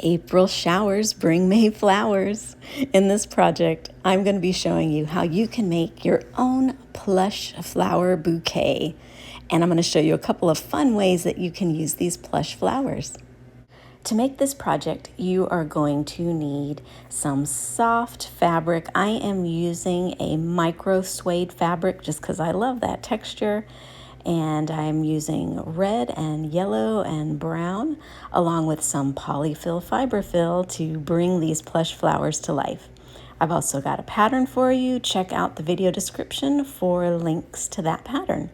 April showers bring May flowers. In this project, I'm going to be showing you how you can make your own plush flower bouquet. And I'm going to show you a couple of fun ways that you can use these plush flowers. To make this project, you are going to need some soft fabric. I am using a micro suede fabric just because I love that texture. And I'm using red and yellow and brown along with some Poly-Fill fiberfill to bring these plush flowers to life. I've also got a pattern for you. Check out the video description for links to that pattern.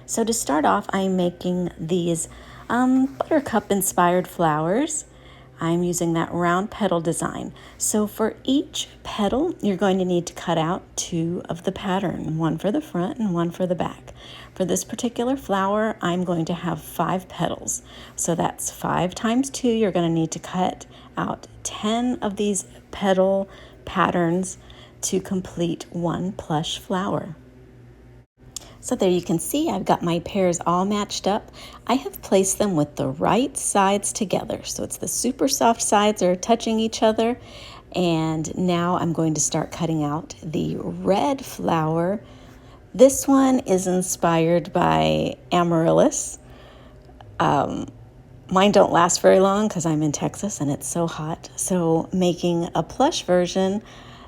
So to start off, I'm making these buttercup inspired flowers. I'm using that round petal design. So for each petal, you're going to need to cut out 2 of the pattern, one for the front and one for the back. For this particular flower, I'm going to have 5 petals. So that's 5 times 2. You're going to need to cut out 10 of these petal patterns to complete one plush flower. So there you can see I've got my pairs all matched up. I have placed them with the right sides together. So it's the super soft sides are touching each other. And now I'm going to start cutting out the red flower. This one is inspired by amaryllis. Mine don't last very long because I'm in Texas and it's so hot. So making a plush version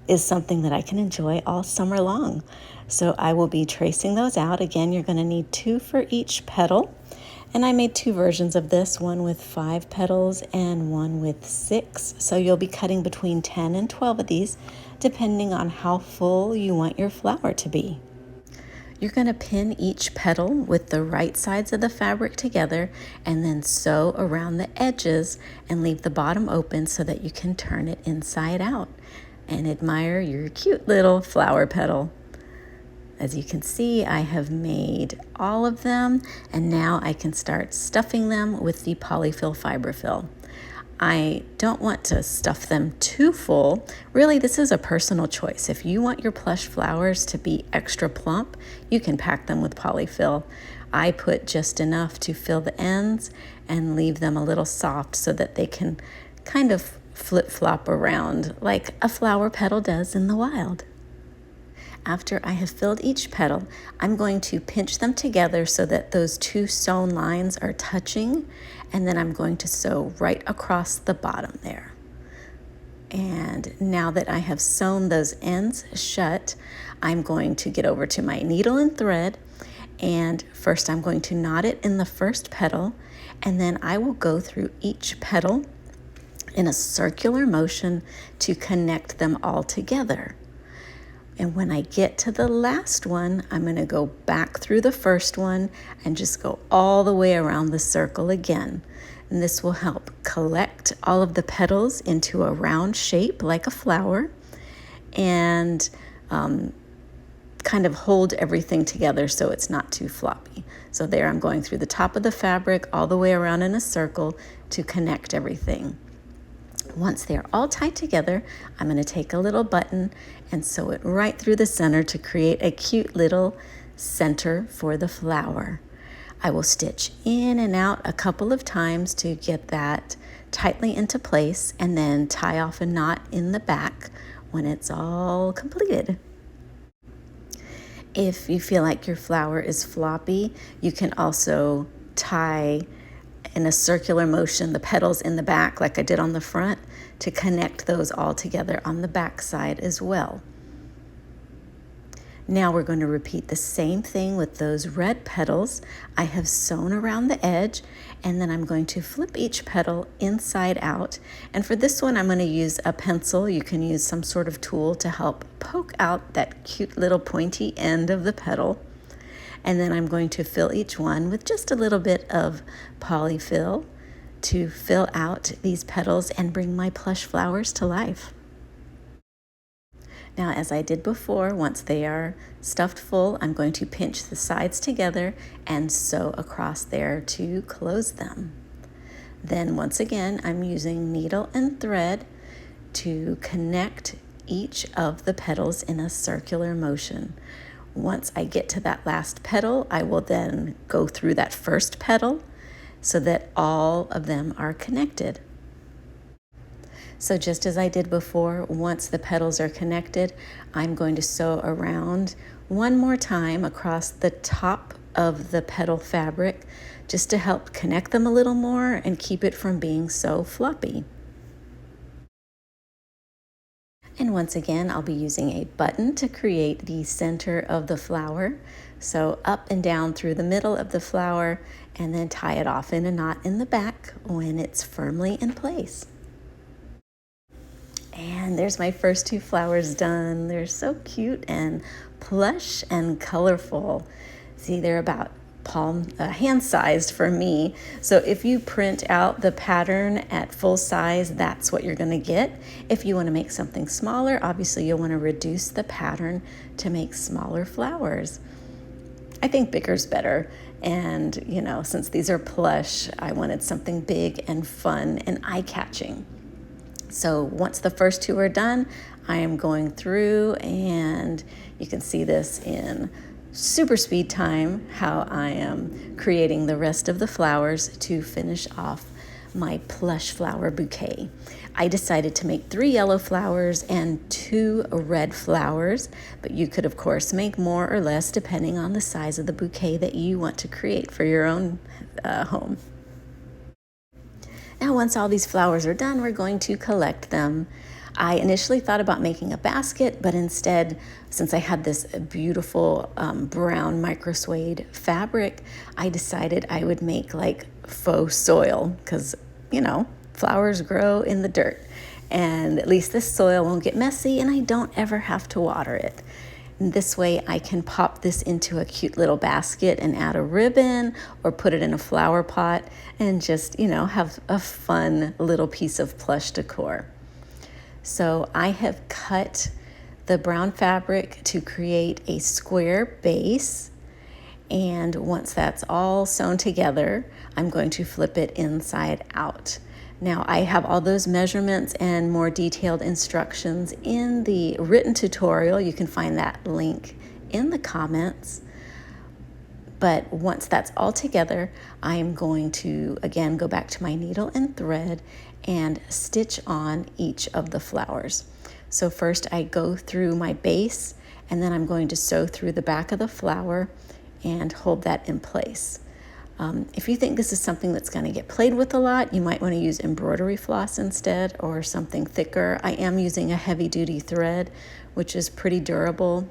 is something that I can enjoy all summer long. So I will be tracing those out. Again, you're going to need 2 for each petal. And I made 2 versions of this, one with 5 petals and one with 6. So you'll be cutting between 10 and 12 of these, depending on how full you want your flower to be. You're going to pin each petal with the right sides of the fabric together and then sew around the edges and leave the bottom open so that you can turn it inside out and admire your cute little flower petal. As you can see, I have made all of them, and now I can start stuffing them with the Polyfill fiberfill. I don't want to stuff them too full. Really, this is a personal choice. If you want your plush flowers to be extra plump, you can pack them with Polyfill. I put just enough to fill the ends and leave them a little soft so that they can kind of flip-flop around like a flower petal does in the wild. After I have filled each petal, I'm going to pinch them together so that those 2 sewn lines are touching, and then I'm going to sew right across the bottom there. And now that I have sewn those ends shut, I'm going to get over to my needle and thread, and first I'm going to knot it in the first petal, and then I will go through each petal in a circular motion to connect them all together. And when I get to the last one, I'm going to go back through the first one and just go all the way around the circle again. And this will help collect all of the petals into a round shape like a flower and kind of hold everything together so it's not too floppy. So there I'm going through the top of the fabric all the way around in a circle to connect everything. Once they're all tied together, I'm going to take a little button and sew it right through the center to create a cute little center for the flower. I will stitch in and out a couple of times to get that tightly into place and then tie off a knot in the back when it's all completed. If you feel like your flower is floppy, you can also tie in a circular motion the petals in the back like I did on the front to connect those all together on the back side as well. Now we're going to repeat the same thing with those red petals. I have sewn around the edge, and then I'm going to flip each petal inside out. And for this one, I'm going to use a pencil. You can use some sort of tool to help poke out that cute little pointy end of the petal. And then I'm going to fill each one with just a little bit of Polyfill to fill out these petals and bring my plush flowers to life. Now, as I did before, once they are stuffed full, I'm going to pinch the sides together and sew across there to close them. Then once again, I'm using needle and thread to connect each of the petals in a circular motion. Once I get to that last petal, I will then go through that first petal so that all of them are connected. So just as I did before, once the petals are connected, I'm going to sew around one more time across the top of the petal fabric just to help connect them a little more and keep it from being so floppy. And once again, I'll be using a button to create the center of the flower. So up and down through the middle of the flower, and then tie it off in a knot in the back when it's firmly in place. And there's my first two flowers done. They're so cute and plush and colorful. See, they're about hand-sized for me. So if you print out the pattern at full size, that's what you're going to get. If you want to make something smaller, obviously you'll want to reduce the pattern to make smaller flowers. I think bigger's better. And, you know, since these are plush, I wanted something big and fun and eye-catching. So once the first two are done, I am going through, and you can see this in super speed time, how I am creating the rest of the flowers to finish off my plush flower bouquet. I decided to make 3 yellow flowers and 2 red flowers, but you could of course make more or less depending on the size of the bouquet that you want to create for your own home. Now once all these flowers are done, we're going to collect them. I initially thought about making a basket, but instead, since I had this beautiful brown micro suede fabric, I decided I would make like faux soil because, you know, flowers grow in the dirt. And at least this soil won't get messy and I don't ever have to water it. And this way I can pop this into a cute little basket and add a ribbon or put it in a flower pot and just, you know, have a fun little piece of plush decor. So I have cut the brown fabric to create a square base, and once that's all sewn together, I'm going to flip it inside out. Now I have all those measurements and more detailed instructions in the written tutorial. You can find that link in the comments. But once that's all together, I am going to, again, go back to my needle and thread and stitch on each of the flowers. So first I go through my base, and then I'm going to sew through the back of the flower and hold that in place. If you think this is something that's going to get played with a lot, you might want to use embroidery floss instead or something thicker. I am using a heavy-duty thread, which is pretty durable.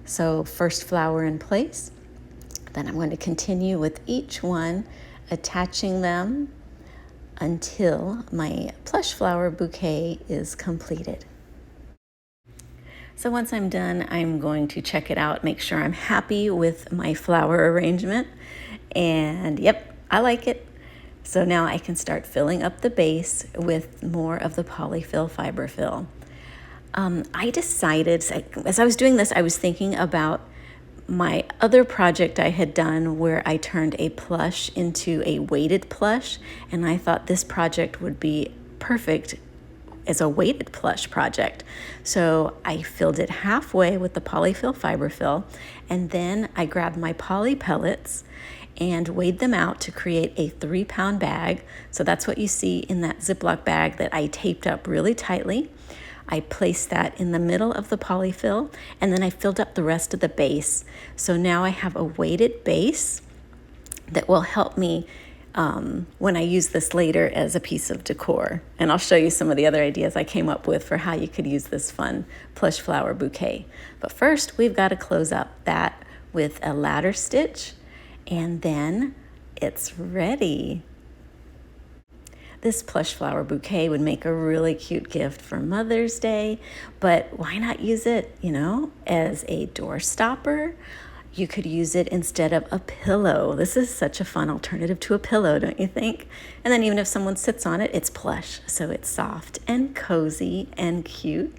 So first flower in place. Then I'm going to continue with each one, attaching them until my plush flower bouquet is completed. So once I'm done, I'm going to check it out, make sure I'm happy with my flower arrangement. And yep, I like it. So now I can start filling up the base with more of the Poly-Fill fiberfill. I decided, as I was doing this, I was thinking about my other project I had done where I turned a plush into a weighted plush, and I thought this project would be perfect as a weighted plush project. So I filled it halfway with the Polyfill fiberfill, and then I grabbed my Poly-Pellets and weighed them out to create a 3-pound bag. So that's what you see in that Ziploc bag that I taped up really tightly. I placed that in the middle of the Polyfill, and then I filled up the rest of the base. So now I have a weighted base that will help me when I use this later as a piece of decor. And I'll show you some of the other ideas I came up with for how you could use this fun plush flower bouquet. But first, we've got to close up that with a ladder stitch, and then it's ready. This plush flower bouquet would make a really cute gift for Mother's Day, but why not use it, you know, as a door stopper? You could use it instead of a pillow. This is such a fun alternative to a pillow, don't you think? And then even if someone sits on it, it's plush, so it's soft and cozy and cute.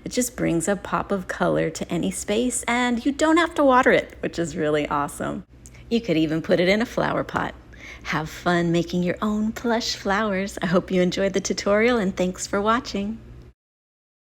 It just brings a pop of color to any space, and you don't have to water it, which is really awesome. You could even put it in a flower pot. Have fun making your own plush flowers. I hope you enjoyed the tutorial, and thanks for watching.